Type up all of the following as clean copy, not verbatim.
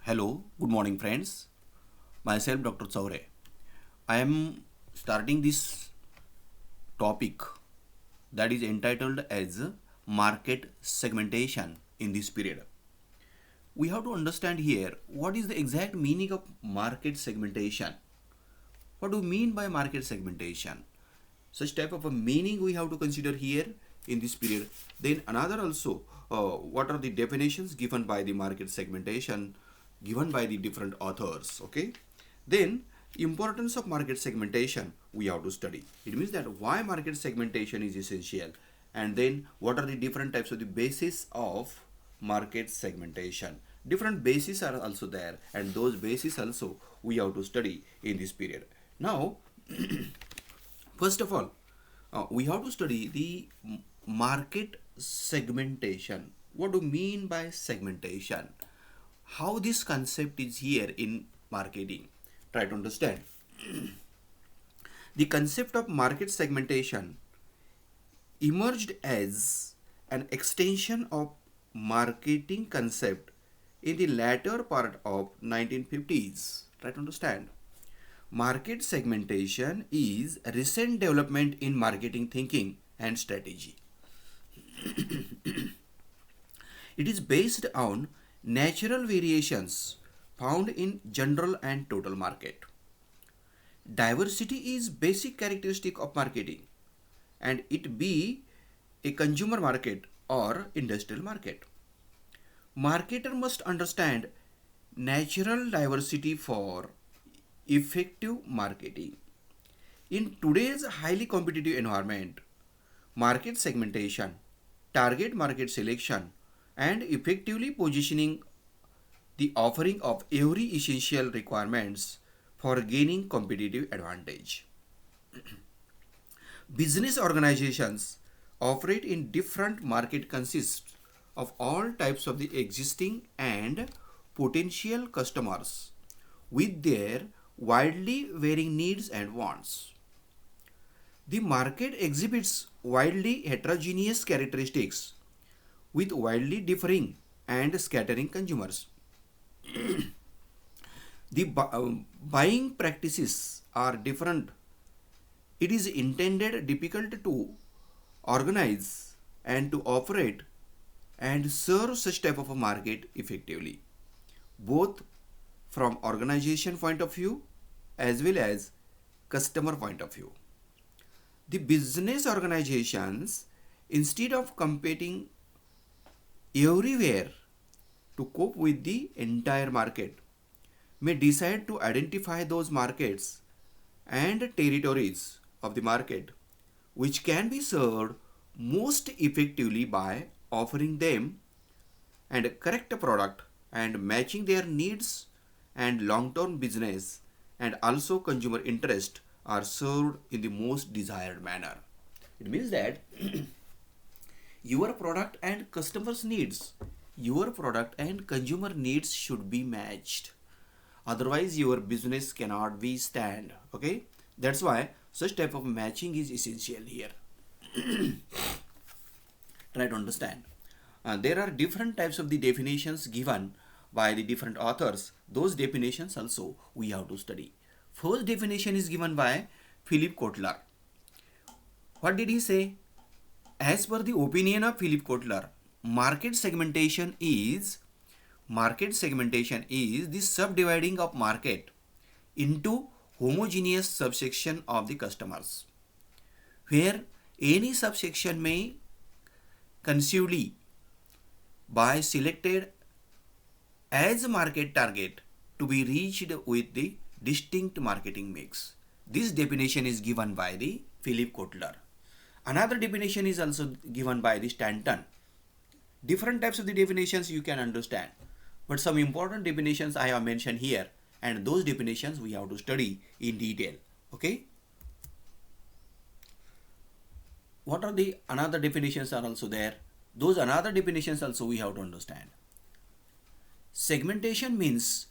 Hello, good morning, friends. Myself, Dr. Chaure. I am starting this topic that is entitled as market segmentation in this period. We have to understand here what is the exact meaning of market segmentation. What do you mean by market segmentation? Such type of a meaning we have to consider here in this period. Then another also, what are the definitions given by the market segmentation given by the different authors? Okay. Then importance of market segmentation we have to study. It means that why market segmentation is essential, and then what are the different types of the basis of market segmentation. Different bases are also there, and those bases also we have to study in this period. Now, first of all, we have to study the market segmentation. What do you mean by segmentation? How this concept is here in marketing? Try to understand. The concept of market segmentation emerged as an extension of marketing concept in the latter part of 1950s. Try to understand. Market segmentation is a recent development in marketing thinking and strategy. It is based on natural variations found in general and total market. Diversity is basic characteristic of marketing, and it be a consumer market or industrial market. Marketer must understand natural diversity for effective marketing. In today's highly competitive environment, market segmentation, target market selection, and effectively positioning the offering of every essential requirements for gaining competitive advantage. Business organizations operate in different market consists of all types of the existing and potential customers with their widely varying needs and wants. The market exhibits widely heterogeneous characteristics with widely differing and scattering consumers. The buying practices are different. It is intended difficult to organize and to operate and serve such type of a market effectively, both from organization point of view as well as customer point of view. The business organizations, instead of competing everywhere to cope with the entire market, may decide to identify those markets and territories of the market which can be served most effectively by offering them and a correct product and matching their needs, and long-term business and also consumer interest are served in the most desired manner. It means that your product and customers needs, your product and consumer needs should be matched, otherwise your business cannot be stand. Okay, that's why such type of matching is essential here. Try to understand. There are different types of the definitions given by the different authors. Those definitions also we have to study. First definition is given by Philip Kotler. What did he say? As per the opinion of Philip Kotler, market segmentation is the subdividing of market into homogeneous subsection of the customers, where any subsection may conceivably by selected as a market target to be reached with the distinct marketing mix. This definition is given by the Philip Kotler. Another definition is also given by the Stanton. Different types of the definitions you can understand, but some important definitions I have mentioned here, and those definitions we have to study in detail. Okay. What are the another definitions are also there? Those another definitions also we have to understand. Segmentation means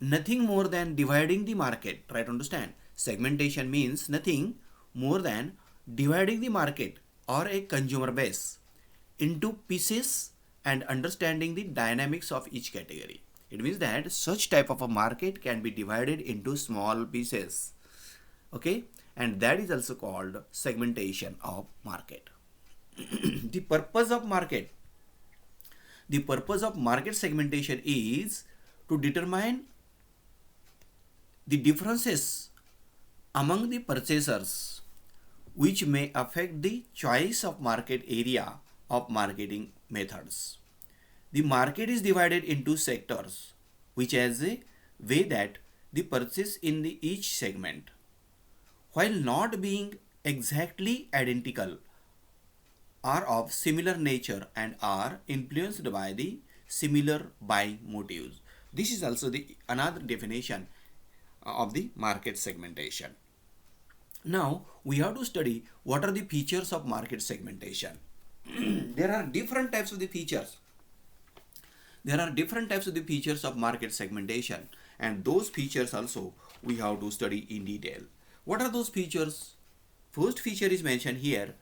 nothing more than dividing the market. Try to understand. Segmentation means nothing more than dividing the market or a consumer base into pieces and understanding the dynamics of each category. It means that such type of a market can be divided into small pieces. Okay, and that is also called segmentation of market. the purpose of market the purpose of market segmentation is to determine the differences among the purchasers which may affect the choice of market area of marketing methods. The market is divided into sectors which has a way that the purchase in the each segment, while not being exactly identical, are of similar nature and are influenced by the similar buying motives. This is also the another definition of the market segmentation. Now we have to study what are the features of market segmentation. There are different types of the features. There are different types of the features of market segmentation, and those features also we have to study in detail. What are those features? First feature is mentioned here.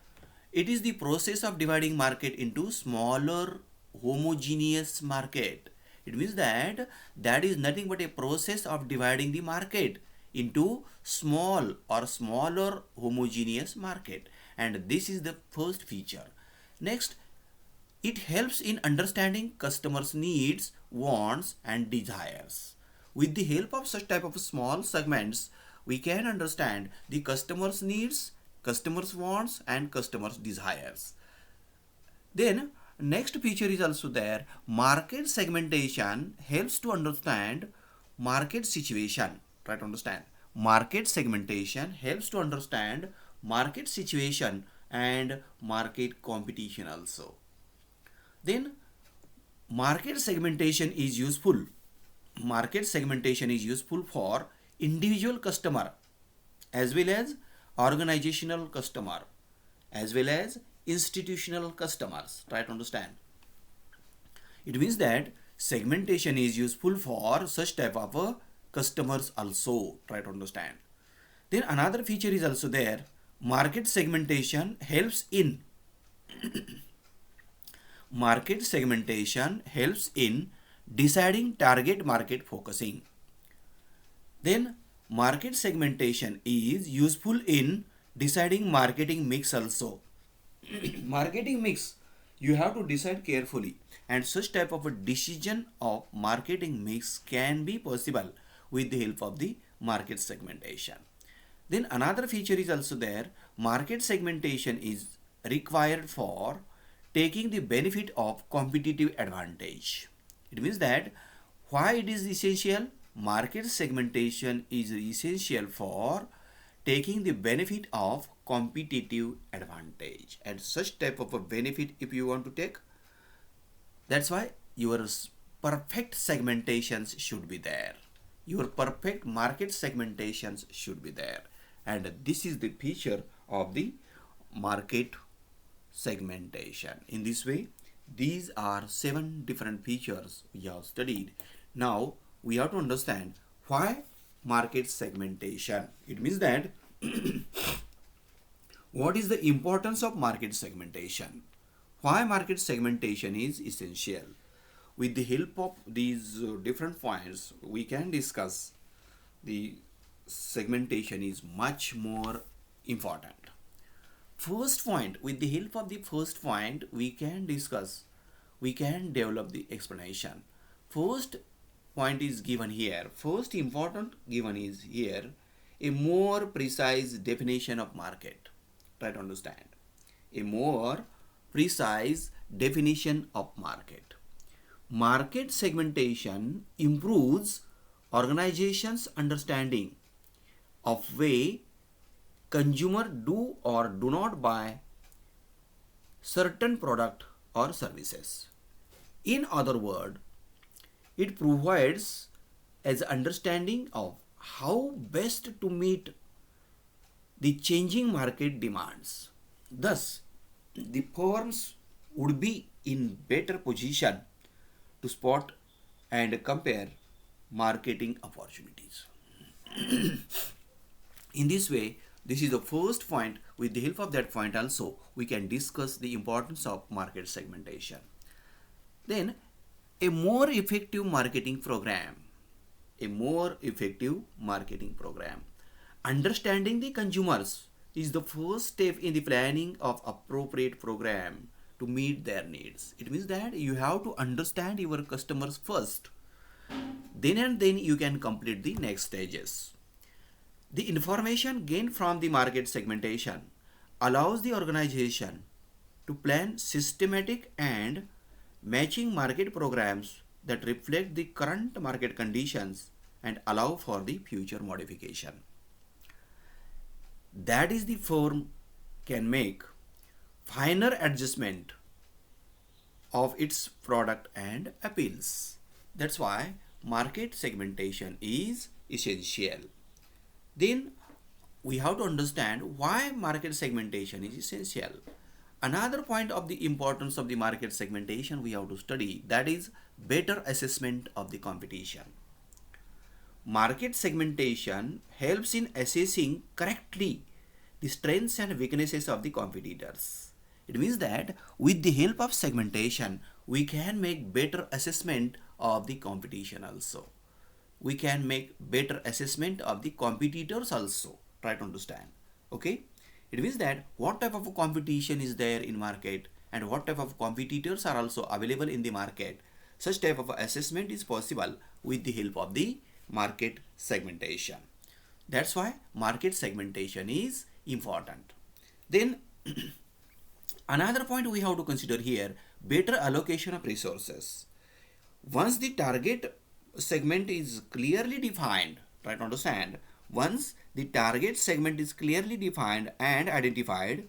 It is the process of dividing market into smaller homogeneous market. It means that that is nothing but a process of dividing the market into small or smaller homogeneous market, and this is the first feature. Next, it helps in understanding customers' needs, wants, and desires. With the help of such type of small segments, we can understand the customers' needs, customers' wants, and customers' desires. Then next feature is also there. Market segmentation helps to understand market situation. Try to understand. Market segmentation helps to understand market situation and market competition also. Then market segmentation is useful. Market segmentation is useful for individual customer as well as organizational customer as well as institutional customers. Try to understand. It means that segmentation is useful for such type of customers also. Try to understand. Then another feature is also there. Market segmentation helps in market segmentation helps in deciding target market focusing. Then market segmentation is useful in deciding marketing mix also. Marketing mix you have to decide carefully, and such type of a decision of marketing mix can be possible with the help of the market segmentation. Then another feature is also there. Market segmentation is required for taking the benefit of competitive advantage. It means that why it is essential? Market segmentation is essential for taking the benefit of competitive advantage, and such type of a benefit if you want to take, that's why your perfect segmentations should be there. Your perfect market segmentations should be there, and this is the feature of the market segmentation. In this way, these are 7 different features we have studied. Now we have to understand why market segmentation. It means that what is the importance of market segmentation? Why market segmentation is essential? With the help of these different points, we can discuss the segmentation is much more important. First point, with the help of the first point, we can discuss, we can develop the explanation. First point is given here. First important given is here a more precise definition of market. Try to understand. A more precise definition of market. Market segmentation improves organizations' understanding of way consumer do or do not buy certain product or services. In other words, it provides as understanding of how best to meet the changing market demands. Thus, the firms would be in better position to spot and compare marketing opportunities. In this way, this is the first point. With the help of that point also, we can discuss the importance of market segmentation. Then a more effective marketing program. A more effective marketing program. Understanding the consumers is the first step in the planning of appropriate program to meet their needs. It means that you have to understand your customers first. Then you can complete the next stages. The information gained from the market segmentation allows the organization to plan systematic and matching market programs that reflect the current market conditions and allow for the future modification. That is the firm can make finer adjustment of its product and appeals. That's why market segmentation is essential. Then we have to understand why market segmentation is essential. Another point of the importance of the market segmentation we have to study, that is better assessment of the competition. Market segmentation helps in assessing correctly the strengths and weaknesses of the competitors. It means that with the help of segmentation, we can make better assessment of the competition also. We can make better assessment of the competitors also. Try to understand. Okay? It means that what type of competition is there in market and what type of competitors are also available in the market. Such type of assessment is possible with the help of the market segmentation. That's why market segmentation is important. Then another point we have to consider here, better allocation of resources. Once the target segment is clearly defined, try to understand, once the target segment is clearly defined and identified,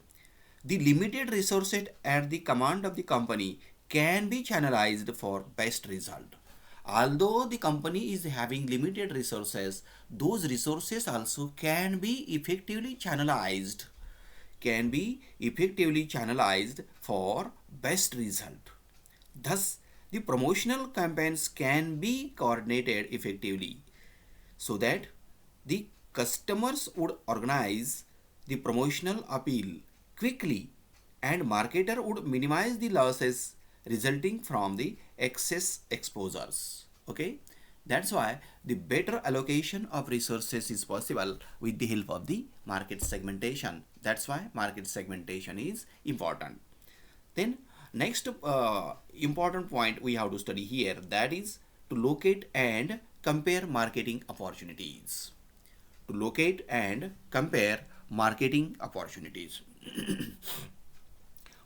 the limited resources at the command of the company can be channelized for best result. Although the company is having limited resources, those resources also can be effectively channelized for best result. Thus, the promotional campaigns can be coordinated effectively so that the customers would organize the promotional appeal quickly and marketer would minimize the losses resulting from the excess exposures. Okay, that's why the better allocation of resources is possible with the help of the market segmentation. That's why market segmentation is important. Then next important point we have to study here, that is to locate and compare marketing opportunities. To locate and compare marketing opportunities.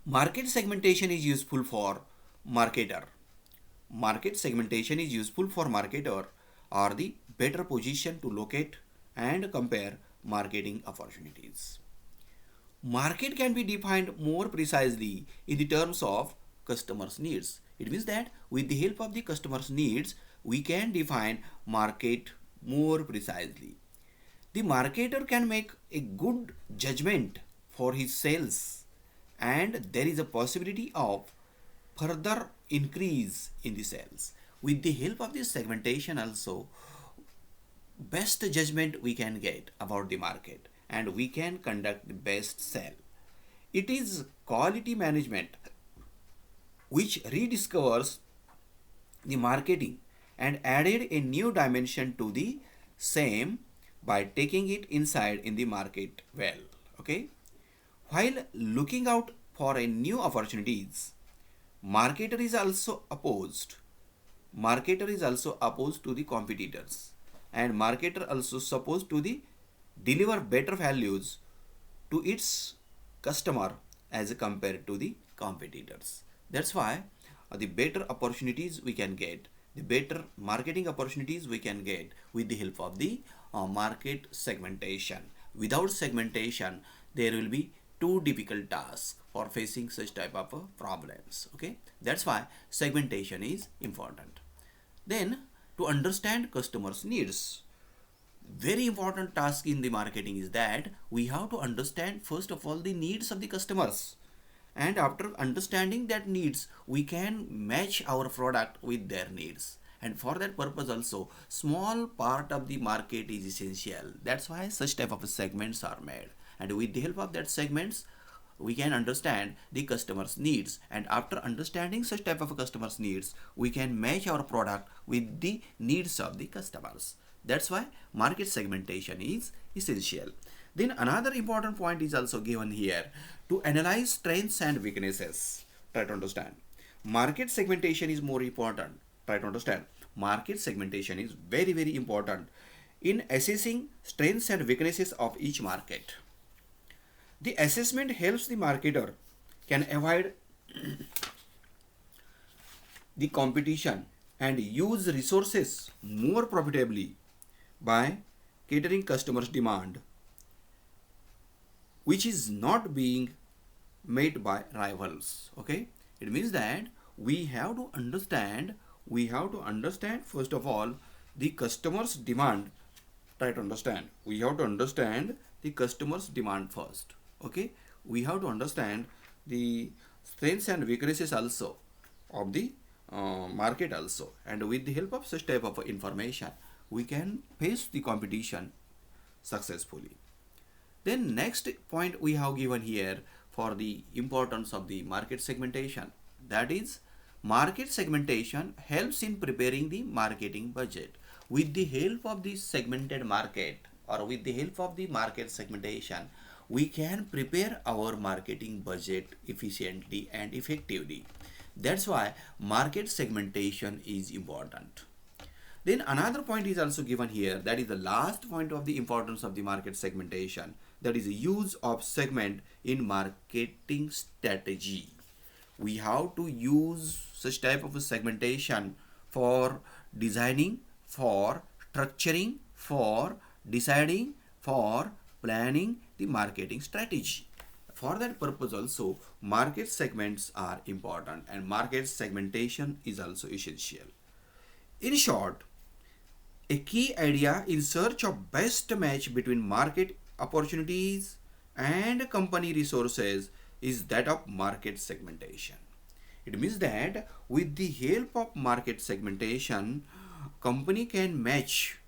Market segmentation is useful for marketer. Market segmentation is useful for marketer or the better position to locate and compare marketing opportunities. Market can be defined more precisely in the terms of customers' needs. It means that with the help of the customers' needs, we can define market more precisely. The marketer can make a good judgment for his sales and there is a possibility of further increase in the sales. With the help of this segmentation also, best judgment we can get about the market and we can conduct the best sale. It is quality management which rediscovers the marketing and added a new dimension to the same by taking it inside in the market well. Okay, while looking out for a new opportunities, marketer is also opposed to the competitors and marketer also supposed to the deliver better values to its customer as compared to the competitors. That's why the better opportunities we can get, the better marketing opportunities we can get with the help of the market segmentation. Without segmentation, there will be too difficult task for facing such type of problems. Okay, that's why segmentation is important. Then to understand customers' needs, very important task in the marketing is that we have to understand first of all the needs of the customers, and after understanding that needs we can match our product with their needs, and for that purpose also small part of the market is essential. That's why such type of segments are made, and with the help of that segments we can understand the customer's needs, and after understanding such type of customers needs, we can match our product with the needs of the customers. That's why market segmentation is essential. Then another important point is also given here: to analyze strengths and weaknesses. Try to understand. Market segmentation is more important. Try to understand. Market segmentation is very, very important in assessing strengths and weaknesses of each market. The assessment helps the marketer can avoid the competition and use resources more profitably by catering customers' demand, which is not being met by rivals. Okay, it means that we have to understand first of all the customer's demand. Try to understand, we have to understand the customer's demand first. Okay, we have to understand the strengths and weaknesses also of the market also, and with the help of such type of information we can face the competition successfully. Then next point we have given here for the importance of the market segmentation, that is, market segmentation helps in preparing the marketing budget. With the help of the segmented market, or with the help of the market segmentation, we can prepare our marketing budget efficiently and effectively. That's why market segmentation is important. Then another point is also given here, that is the last point of the importance of the market segmentation, that is the use of segment in marketing strategy. We have to use such type of a segmentation for designing, for structuring, for deciding, for planning the marketing strategy. For that purpose also market segments are important, and market segmentation is also essential. In short, a key idea in search of best match between market opportunities and company resources is that of market segmentation. It means that with the help of market segmentation, company can match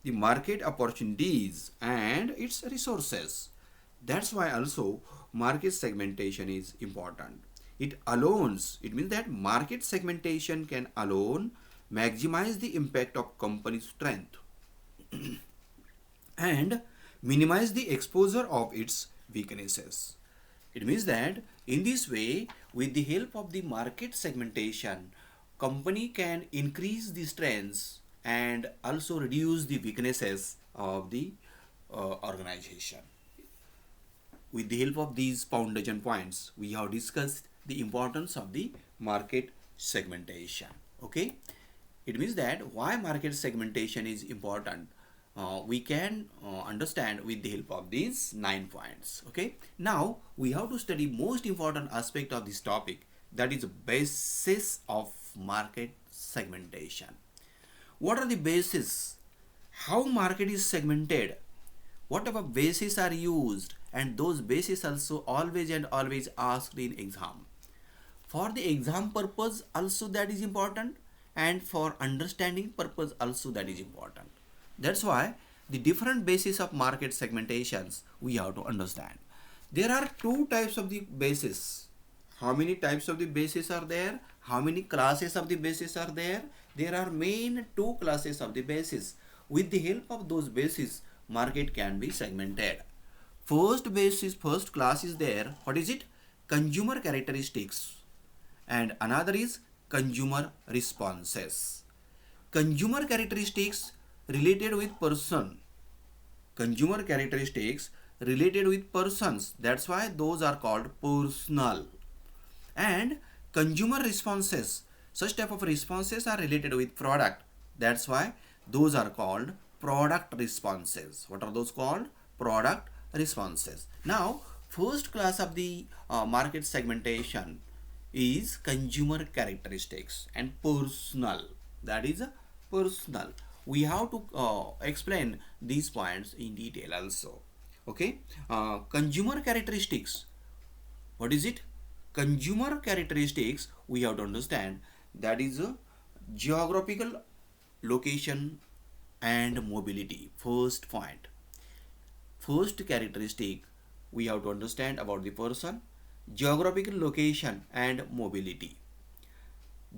the market opportunities and its resources. That's why also market segmentation is important. It means that market segmentation can alone maximize the impact of company's strength and minimize the exposure of its weaknesses. It means that in this way, with the help of the market segmentation, company can increase the strengths and also reduce the weaknesses of the organization. With the help of these foundation points, we have discussed the importance of the market segmentation. Okay, it means that why market segmentation is important, we can understand with the help of these 9 points. Okay, now we have to study most important aspect of this topic, that is basis of market segmentation. What are the basis, how market is segmented, whatever bases are used, and those bases also always and always asked in exam. For the exam purpose also that is important, and for understanding purpose also that is important. That's why the different basis of market segmentations we have to understand. There are two types of the basis. How many types of the basis are there? How many classes of the basis are there? There are main two classes of the basis. With the help of those basis, market can be segmented. First class is there. What is it? Consumer characteristics. And another is consumer responses. Consumer characteristics related with person. Consumer characteristics related with persons. That's why those are called personal. And consumer responses, such type of responses are related with product. That's why those are called product responses. What are those called? Product responses. Now, first class of the market segmentation is consumer characteristics and personal. That is a personal. We have to explain these points in detail also. Okay, consumer characteristics. What is it? Consumer characteristics we have to understand, that is a geographical location and mobility. First point, first characteristic, we have to understand about the person, geographical location and mobility.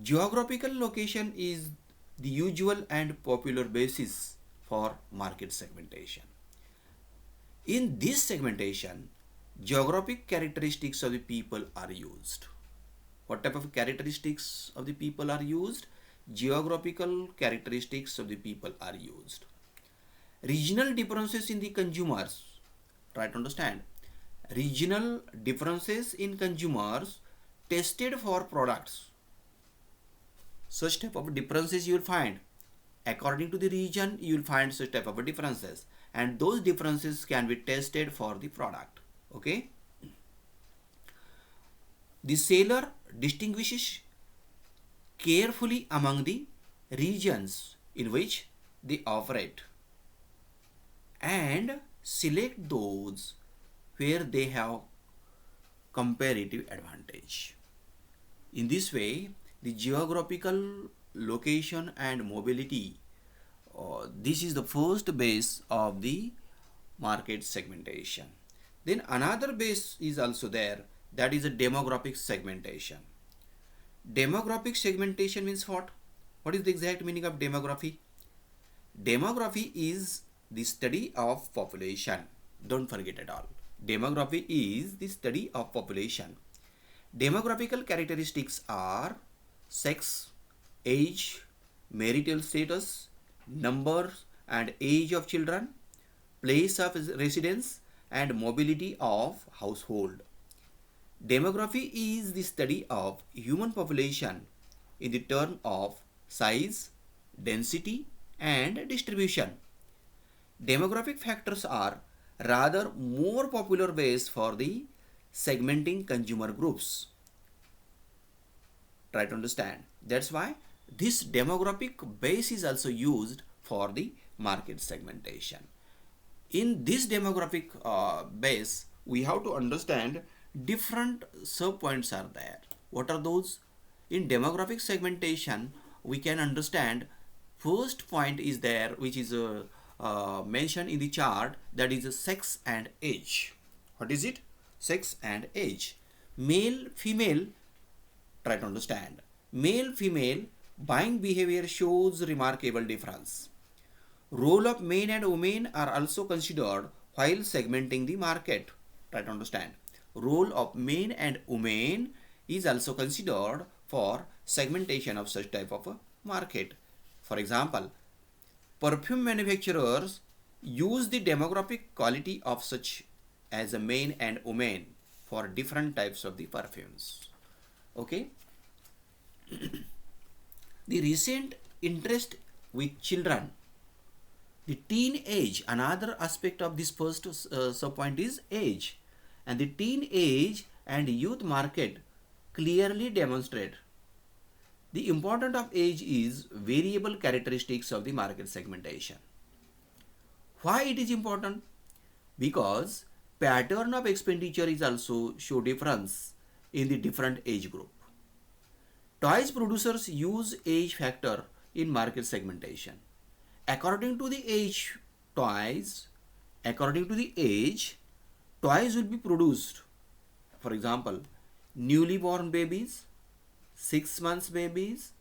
Geographical location is the usual and popular basis for market segmentation. In this segmentation, geographic characteristics of the people are used. What type of characteristics of the people are used? Geographical characteristics of the people are used. Regional differences in the consumers. Try to understand. Regional differences in consumers tested for products. Such type of differences you will find. According to the region, you will find such type of differences, and those differences can be tested for the product. Okay. The seller distinguishes carefully among the regions in which they operate and select those where they have comparative advantage. In this way, the geographical location and mobility, this is the first base of the market segmentation. Then another base is also there, that is a demographic segmentation. Demographic segmentation means what? What is the exact meaning of demography? Demography is the study of population. Don't forget at all. Demography is the study of population. Demographical characteristics are sex, age, marital status, numbers and age of children, place of residence, and mobility of household. Demography is the study of human population in the term of size, density, and distribution. Demographic factors are rather more popular ways for the segmenting consumer groups. Try to understand. That's why this demographic base is also used for the market segmentation. In this demographic base, we have to understand different subpoints are there. What are those? In demographic segmentation, we can understand first point is there, which is mentioned in the chart, that is sex and age. What is it? Sex and age. Male, female, try to understand. Male, female buying behavior shows remarkable difference. Role of men and women are also considered while segmenting the market. Try to understand. Role of men and women is also considered for segmentation of such type of a market. For example, perfume manufacturers use the demographic quality of such as a men and women for different types of the perfumes. Okay. The recent interest with children, the teen age, another aspect of this first subpoint is age, and the teen age and youth market clearly demonstrate the importance of age is variable characteristics of the market segmentation. Why it is important? Because pattern of expenditure is also show difference in the different age group. Toys producers use age factor in market segmentation. According to the age, toys, according to the age, toys will be produced. For example, newly born babies, 6 months babies,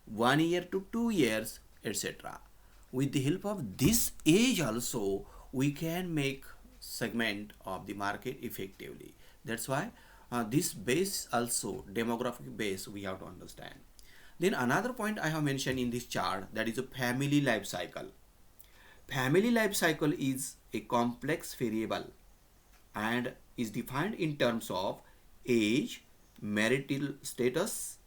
1 year to 2 years, etc. With the help of this age also, we can make segment of the market effectively. That's why this base also, demographic base, we have to understand. Then another point I have mentioned in this chart, that is a family life cycle. Family life cycle is a complex variable and is defined in terms of age, marital status,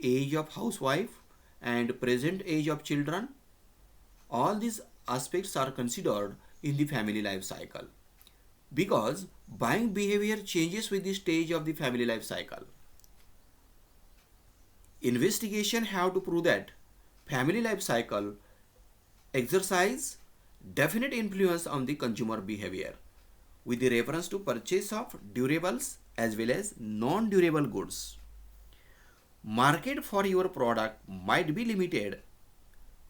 age of housewife, and present age of children. All these aspects are considered in the family life cycle because buying behavior changes with the stage of the family life cycle. Investigation have to prove that family life cycle exercise definite influence on the consumer behavior with the reference to purchase of durables as well as non-durable goods. Market for your product might be limited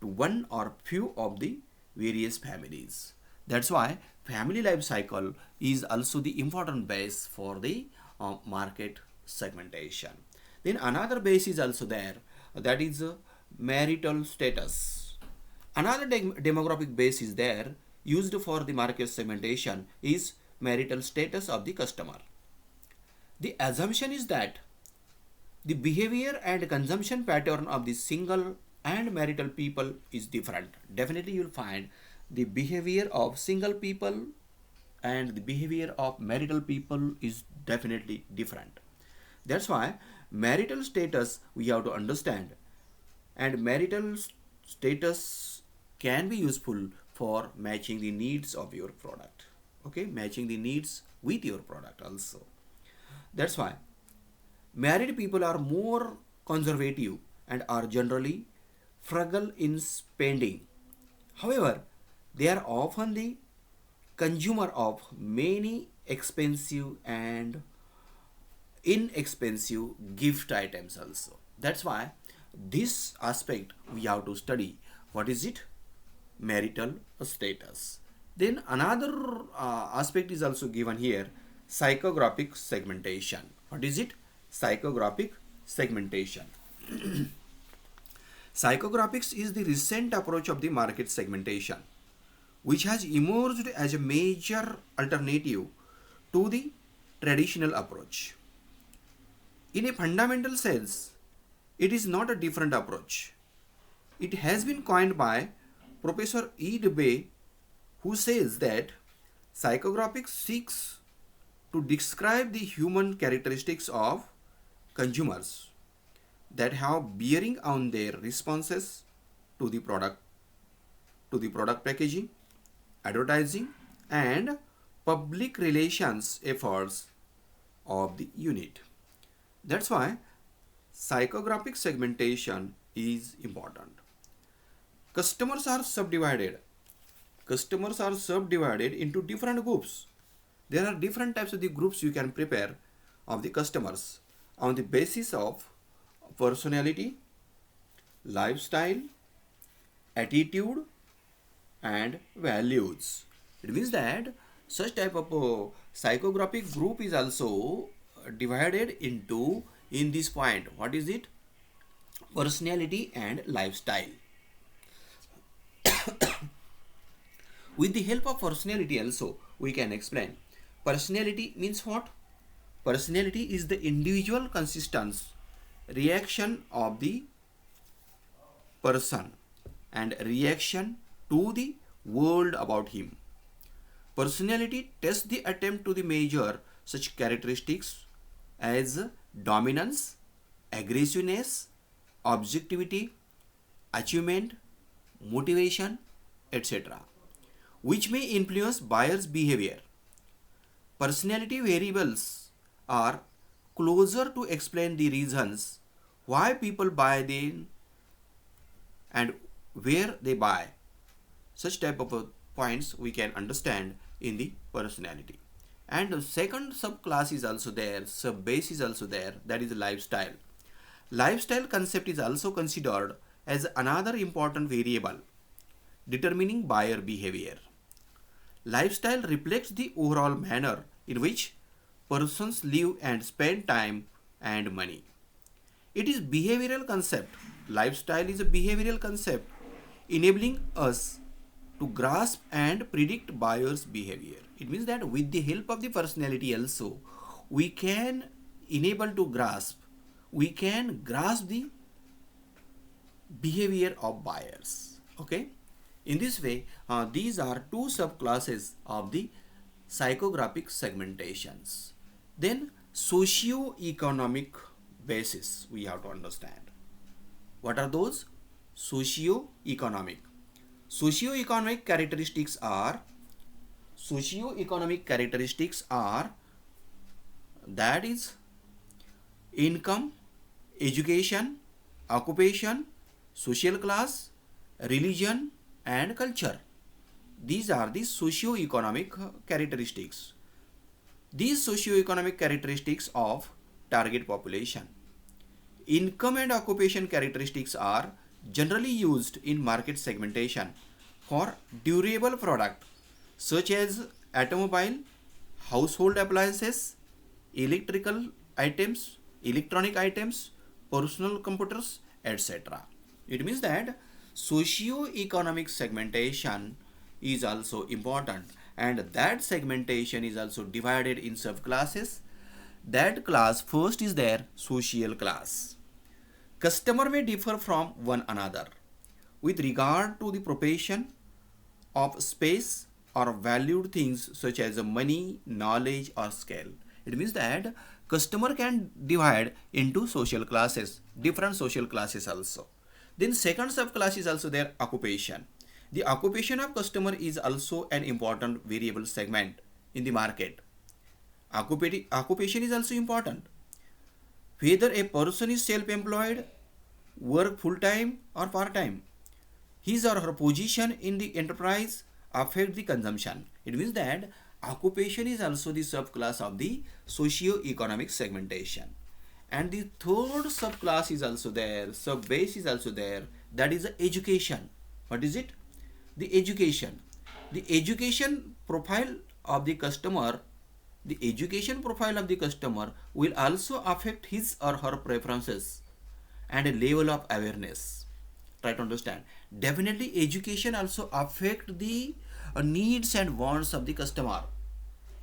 to one or few of the various families. That's why family life cycle is also the important base for the market segmentation. Then another base is also there, that is marital status. Another demographic base is there used for the market segmentation is marital status of the customer. The assumption is that the behavior and consumption pattern of the single and marital people is different. Definitely you will find the behavior of single people and the behavior of marital people is definitely different. That's why marital status we have to understand, and marital status can be useful for matching the needs of your product. Okay, matching the needs with your product also. That's why married people are more conservative and are generally frugal in spending. However, they are often the consumer of many expensive and inexpensive gift items also. That's why this aspect we have to study. What is it? Marital status. Then another aspect is also given here, psychographic segmentation. What is it? Psychographic segmentation. Psychographics is the recent approach of the market segmentation, which has emerged as a major alternative to the traditional approach. In a fundamental sense, it is not a different approach. It has been coined by Professor E. Debye, who says that psychographics seeks to describe the human characteristics of consumers that have bearing on their responses to the product packaging, advertising, and public relations efforts of the unit. That's why psychographic segmentation is important. Customers are subdivided. Customers are subdivided into different groups. There are different types of the groups you can prepare of the customers on the basis of personality, lifestyle, attitude, and values. It means that such type of psychographic group is also divided into in this point. What is it? Personality and lifestyle. With the help of personality also we can explain. Personality means what? Personality is the individual consistence reaction of the person and reaction to the world about him. Personality tests the attempt to the measure such characteristics as dominance, aggressiveness, objectivity, achievement, motivation, etc., which may influence buyer's behavior. Personality variables are closer to explain the reasons why people buy them and where they buy. Such type of points we can understand in the personality. And the second subclass is also there, sub base is also there, that is lifestyle. Lifestyle concept is also considered as another important variable determining buyer behavior. Lifestyle reflects the overall manner in which persons live and spend time and money. It is behavioral concept. Lifestyle is a behavioral concept enabling us to grasp and predict buyers' behavior. It means that with the help of the personality also, we can grasp the behavior of buyers. Okay. In this way, these are two subclasses of the psychographic segmentations. Then socio-economic basis we have to understand. What are those? Socio-economic. Socio-economic characteristics are that is income, education, occupation, social class, religion, and culture. These are the socio-economic characteristics. These socio-economic characteristics of target population. Income and occupation characteristics are generally used in market segmentation for durable product such as automobile, household appliances, electrical items, electronic items, personal computers, etc. It means that socio-economic segmentation is also important, and that segmentation is also divided in subclasses. That class first is their social class. Customer may differ from one another with regard to the proportion of space or valued things such as money, knowledge, or skill. It means that customer can divide into social classes, different social classes also. Then second subclass is also their occupation. The occupation of customer is also an important variable segment in the market. Occupation is also important. Whether a person is self-employed, work full-time or part-time, his or her position in the enterprise affect the consumption. It means that occupation is also the subclass of the socio-economic segmentation. And the third subclass is also there, sub-base is also there, that is education. What is it? The education. The education profile of the customer, the education profile of the customer will also affect his or her preferences and a level of awareness. Try to understand. Definitely education also affect the needs and wants of the customer.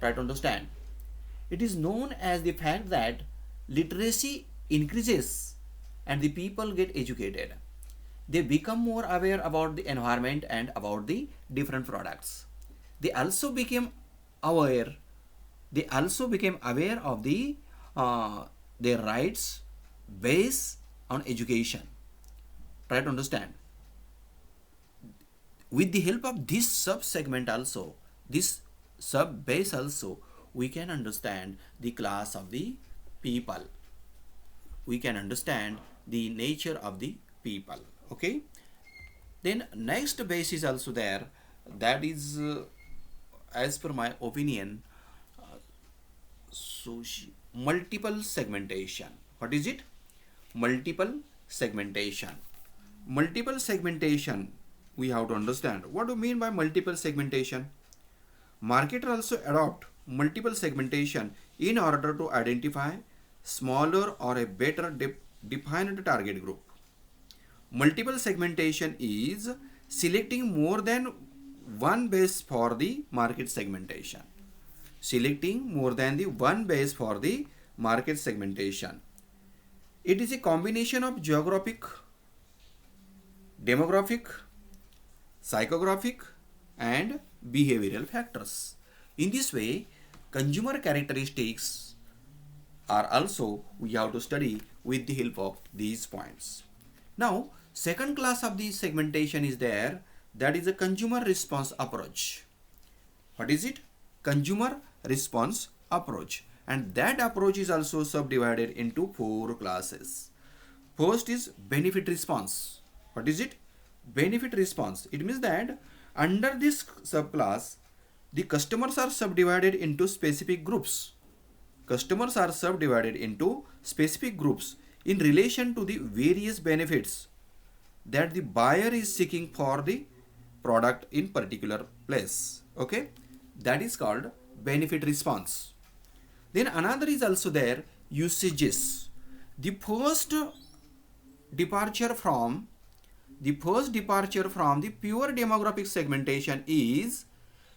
Try to understand. It is known as the fact that literacy increases and the people get educated. They become more aware about the environment and about the different products. They also became aware. They also became aware of their rights based on education. Try to understand. With the help of this sub segment also, this sub base also, we can understand the class of the people. We can understand the nature of the people. Okay. Then next base is also there. That is, as per my opinion, multiple segmentation. What is it? Multiple segmentation. Multiple segmentation, we have to understand. What do you mean by multiple segmentation? Marketers also adopt multiple segmentation in order to identify smaller or a better defined target group. Multiple segmentation is selecting more than one base for the market segmentation. Selecting more than the one base for the market segmentation. It is a combination of geographic, demographic, psychographic, and behavioral factors. In this way, consumer characteristics are also we have to study with the help of these points. Now, second class of the segmentation is there, that is a consumer response approach. What is it? Consumer response approach. And that approach is also subdivided into four classes. First is benefit response. What is it? Benefit response. It means that under this subclass, the customers are subdivided into specific groups. Customers are subdivided into specific groups in relation to the various benefits that the buyer is seeking for the product in particular place. Okay, that is called benefit response. Then another is also there, usages. The first departure from the pure demographic segmentation is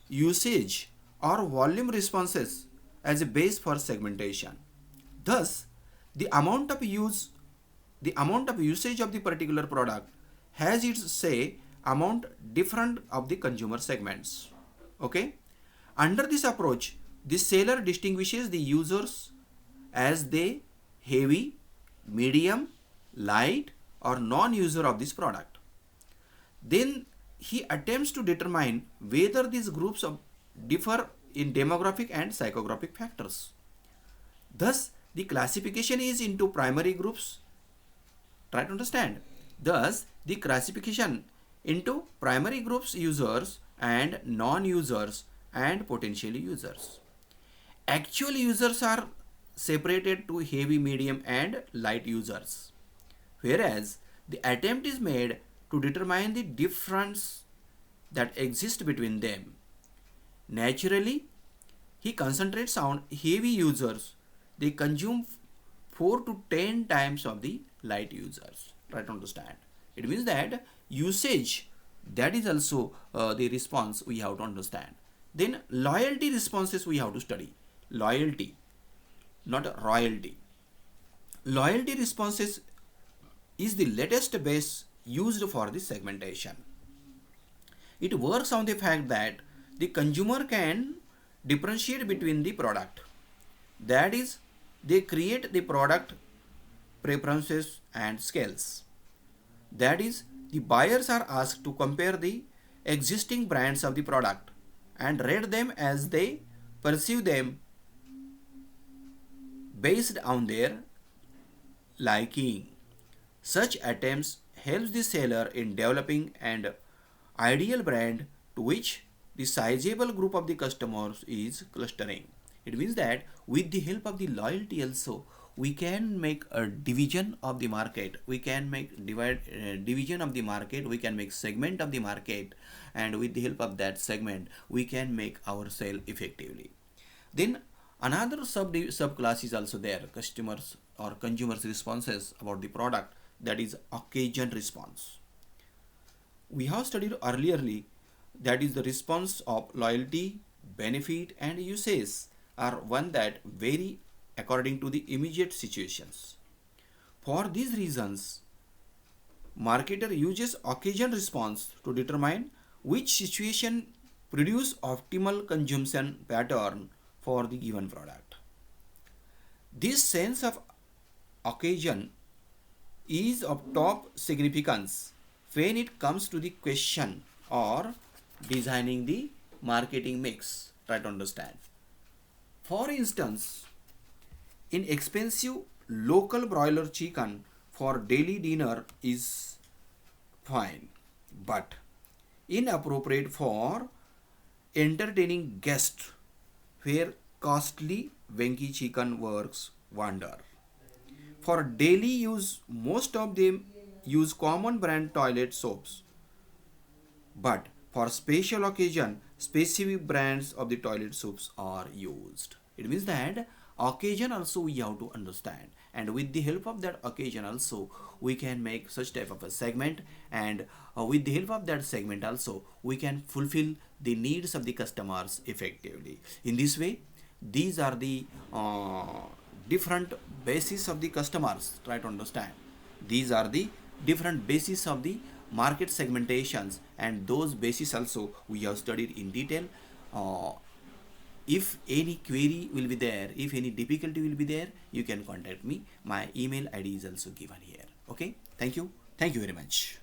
usage or volume responses as a base for segmentation. Thus, the amount of usage of the particular product has its say amount different of the consumer segments. Okay, under this approach, the seller distinguishes the users as they heavy, medium, light, or non-user of this product. Then he attempts to determine whether these groups differ in demographic and psychographic factors. Thus, the classification is into primary groups. Try to understand. Thus, the classification into primary groups, users and non-users and potential users. Actual users are separated to heavy, medium and light users, whereas the attempt is made to determine the difference that exists between them. Naturally, he concentrates on heavy users. They consume 4 to 10 times of the light users. Try to understand. It means that usage, that is also the response we have to understand. Then loyalty responses we have to study. Loyalty, not royalty. Loyalty responses is the latest base used for the segmentation. It works on the fact that the consumer can differentiate between the product. That is, they create the product preferences and scales. That is, the buyers are asked to compare the existing brands of the product and rate them as they perceive them based on their liking. Such attempts helps the seller in developing an ideal brand to which the sizable group of the customers is clustering. It means that with the help of the loyalty also, we can make a division of the market. We can make division of the market. We can make segment of the market, and with the help of that segment, we can make our sale effectively. Then another subclass is also there, customers or consumers responses about the product, that is occasion response. We have studied earlierly, that is the response of loyalty, benefit and usage are one that vary according to the immediate situations. For these reasons, marketer uses occasion response to determine which situation produce optimal consumption pattern for the given product. This sense of occasion is of top significance when it comes to the question or designing the marketing mix. Try to understand. For instance, in expensive local broiler chicken for daily dinner is fine, but inappropriate for entertaining guests where costly Venki chicken works wonder. For daily use, most of them use common brand toilet soaps, but for special occasion, specific brands of the toilet soaps are used. It means that occasion also we have to understand, and with the help of that occasion also we can make such type of a segment, and with the help of that segment also we can fulfill the needs of the customers effectively. In this way, these are the different basis of the customers. Try to understand. These are the different basis of the market segmentations, and those basis also we have studied in detail. uh, if any query will be there, if any difficulty will be there, you can contact me. My email id is also given here. Okay, thank you very much.